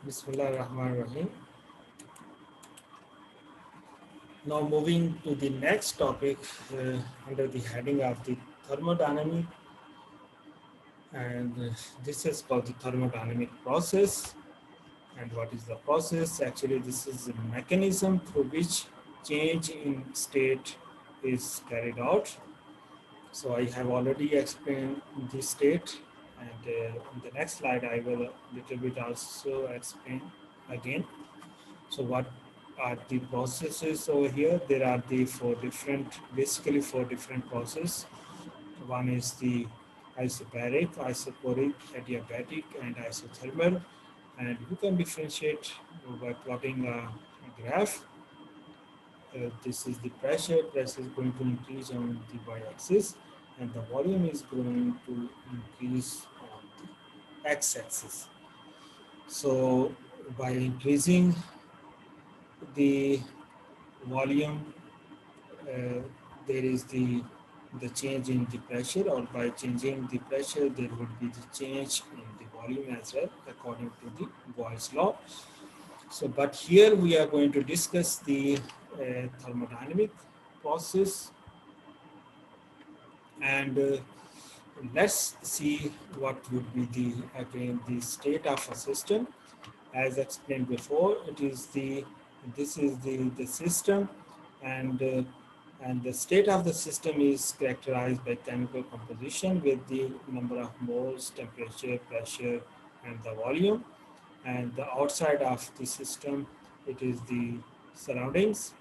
Bismillahirrahmanirrahim. Now moving to the next topic under the heading of the thermodynamic, and this is called the thermodynamic process. And what is the process? Actually, this is a mechanism through which change in state is carried out. So I have already explained this state, and on the next slide I will a little bit also explain again. So what are the processes over here? There are the basically four different processes. One is the isobaric, isoporic, adiabatic, and isothermal. And you can differentiate by plotting a graph. This is the pressure. Pressure is going to increase on the y-axis, and the volume is going to increase on the x-axis. So by increasing the volume, there is the change in the pressure, or by changing the pressure there would be the change in the volume as well, according to the Boyle's law. So but here we are going to discuss the thermodynamic process, and let's see what would be the state of a system. As explained before, this is the system, and the state of the system is characterized by chemical composition with the number of moles, temperature, pressure, and the volume. And the outside of the system, it is the surroundings.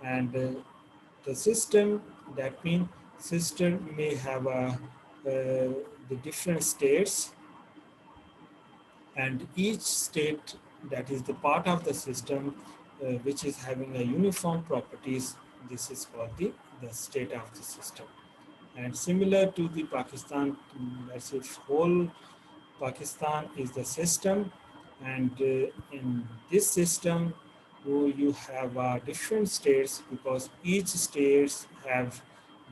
And the system, that means system may have the different states, and each state, that is the part of the system which is having a uniform properties, this is called the state of the system. And similar to the Pakistan, let's say whole Pakistan is the system, and in this system you have different states, because each states have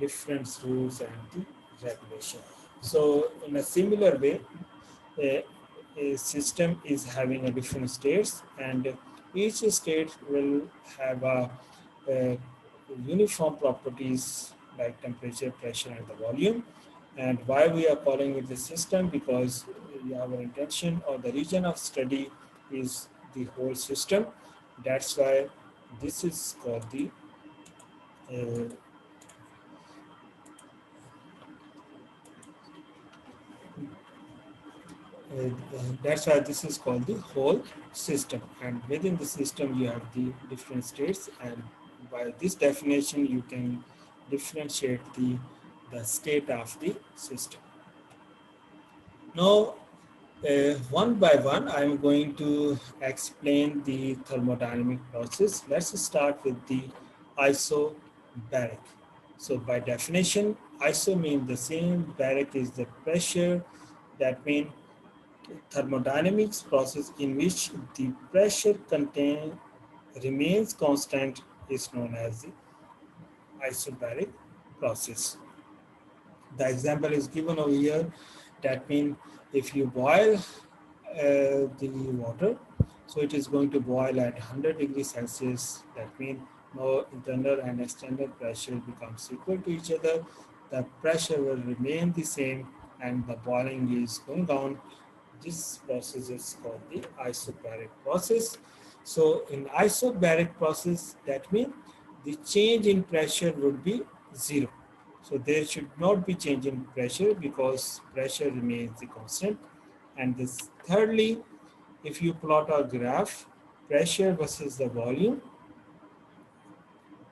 different rules and the regulation. So in a similar way, a system is having a different states, and each state will have a uniform properties like temperature, pressure, and the volume. And why we are calling it the system? Because our intention or the region of study is the whole system. That's why this is called the uh, that's why this is called the whole system. And within the system you have the different states, and by this definition you can differentiate the state of the system. Now one by one I'm going to explain the thermodynamic process. Let's start with the isobaric. So by definition, iso means the same, baric is the pressure. That means thermodynamics process in which the pressure contained remains constant is known as the isobaric process. The example is given over here. That means if you boil the water, so it is going to boil at 100 degrees Celsius. That means no internal and external pressure becomes equal to each other. The pressure will remain the same, and the boiling is going on. This process is called the isobaric process. So in isobaric process, that means the change in pressure would be zero. So there should not be change in pressure, because pressure remains the constant. And this thirdly, if you plot a graph, pressure versus the volume,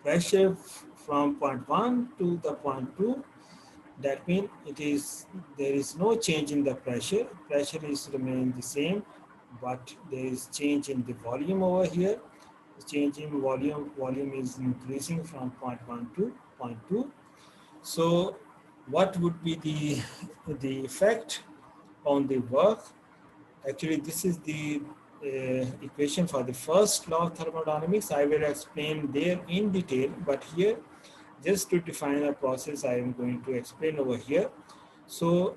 pressure from point 1 to the point 2, that means there is no change in the pressure. Pressure is remain the same, but there is change in the volume over here. The change in volume is increasing from point 1 to point 2. So what would be the effect on the work? Actually, this is the equation for the first law of thermodynamics. I will explain there in detail, but here just to define a process I am going to explain over here. So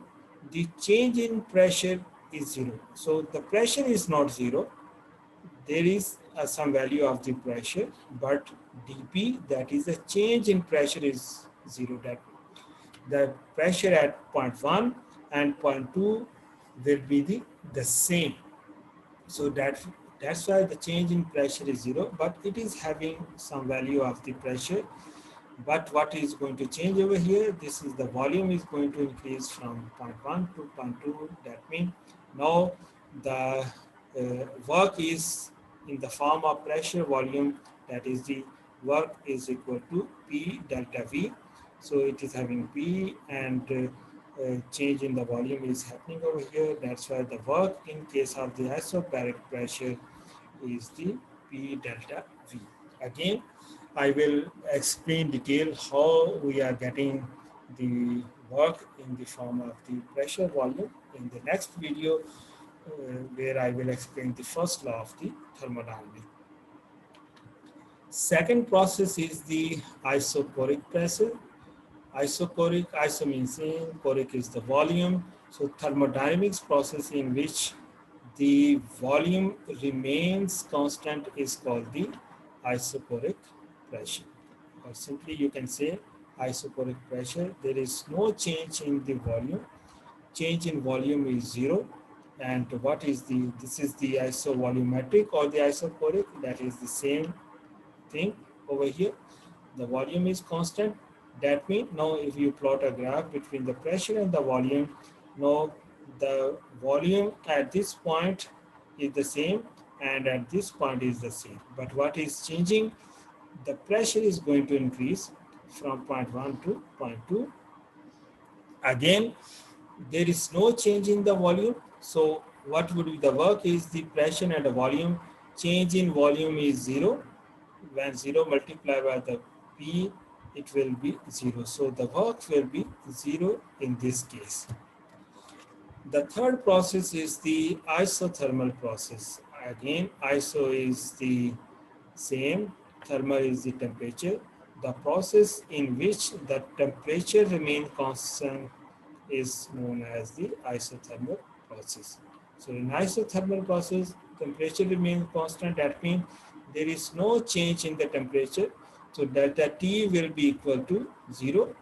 the change in pressure is zero. So the pressure is not zero, there is some value of the pressure, but dP, that is the change in pressure, is 0. That the pressure at point 1 and point 2 will be the same. So that's why the change in pressure is 0, but it is having some value of the pressure. But what is going to change over here? This is the volume is going to increase from point 1 to point 2. That means now the work is in the form of pressure volume. That is, the work is equal to P delta V. So it is having P, and change in the volume is happening over here. That's why the work in case of the isobaric pressure is the P delta V. Again, I will explain detail how we are getting the work in the form of the pressure volume in the next video, where I will explain the first law of the thermodynamics. Second process is the isoporic process. Isoporic, iso means in, poric is the volume. So thermodynamics process in which the volume remains constant is called the isoporic pressure. Or simply you can say isoporic pressure. There is no change in the volume. Change in volume is 0. And what is this is the isovolumetric or the isoporic, that is the same thing over here. The volume is constant. That means now if you plot a graph between the pressure and the volume, now the volume at this point is the same and at this point is the same. But what is changing? The pressure is going to increase from point 1 to point 2. Again, there is no change in the volume. So what would be the work is the pressure and the volume. Change in volume is 0. When 0 multiplied by the P, it will be 0. So the work will be 0 in this case. The third process is the isothermal process. Again, iso is the same, thermal is the temperature. The process in which the temperature remains constant is known as the isothermal process. So in isothermal process, temperature remains constant. That means there is no change in the temperature. So delta T will be equal to 0.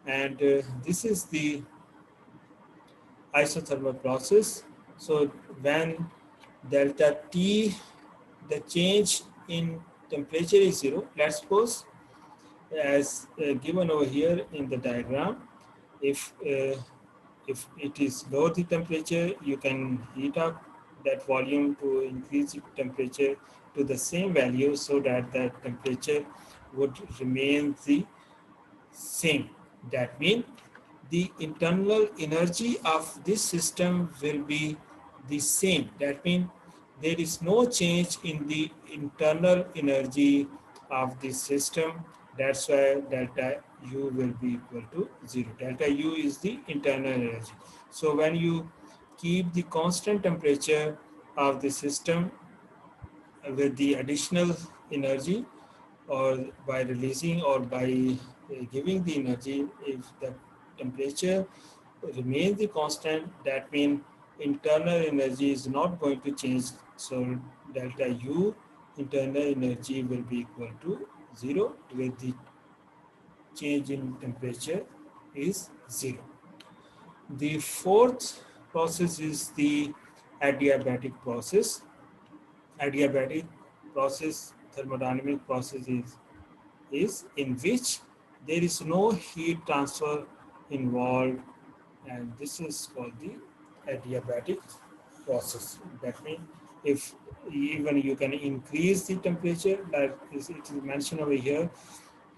And this is the isothermal process. So when delta T, the change in temperature is 0, let's suppose as given over here in the diagram, if it is low the temperature, you can heat up that volume to increase the temperature to the same value so that the temperature would remain the same. That means the internal energy of this system will be the same. That means there is no change in the internal energy of the system. That's why delta U will be equal to 0. Delta U is the internal energy. So when you keep the constant temperature of the system with the additional energy, or by releasing or by giving the energy, if the temperature remains the constant, that means internal energy is not going to change. So delta U, internal energy, will be equal to 0 with the change in temperature is 0. The fourth process is the adiabatic process. Adiabatic process, thermodynamic process is in which there is no heat transfer involved, and this is called the adiabatic process. That means if even you can increase the temperature, like it is mentioned over here,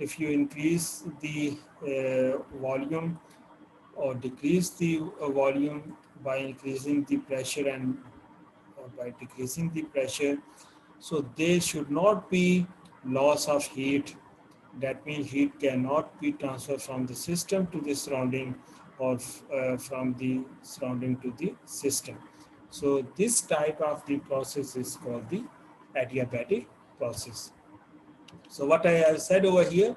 if you increase the volume or decrease the volume by increasing the pressure and by decreasing the pressure, so there should not be loss of heat. That means heat cannot be transferred from the system to the surrounding, or from the surrounding to the system. So this type of the process is called the adiabatic process. So what I have said over here,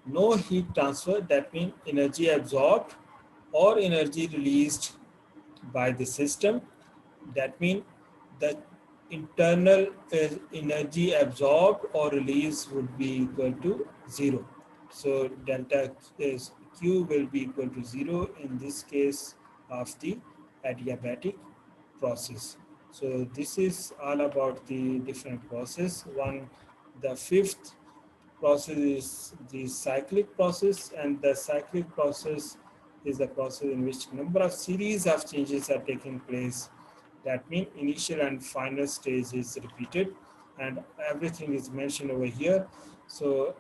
no heat transfer, that means energy absorbed or energy released by the system. That means the internal energy absorbed or released would be equal to 0. So delta is Q will be equal to 0 in this case of the adiabatic process. So this is all about the different process. The fifth process is the cyclic process, and the cyclic process is the process in which number of series of changes are taking place. That means initial and final stage is repeated, and everything is mentioned over here. So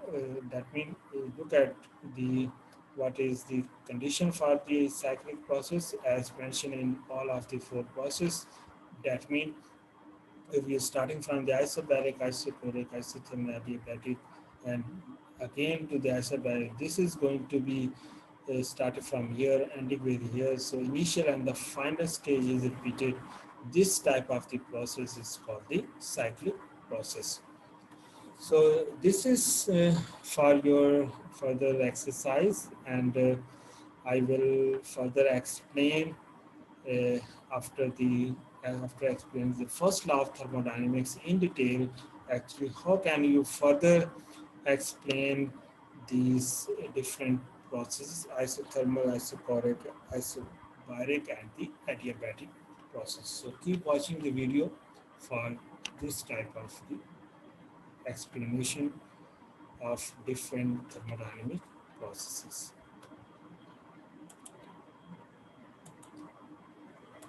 that means look at the what is the condition for the cyclic process as mentioned in all of the four processes. That means if we are starting from the isobaric, isoporic, isothermal, adiabatic, and again to the isobaric, this is going to be started from here, ending with here. So initial and the final stage is repeated. This type of the process is called the cyclic process. So this is for your further exercise, and I will further explain uh, after the after explaining the first law of thermodynamics in detail. Actually, how can you further explain these different processes: isothermal, isoporic, isobaric, and the adiabatic process? So keep watching the video for this type of the explanation of different thermodynamic processes.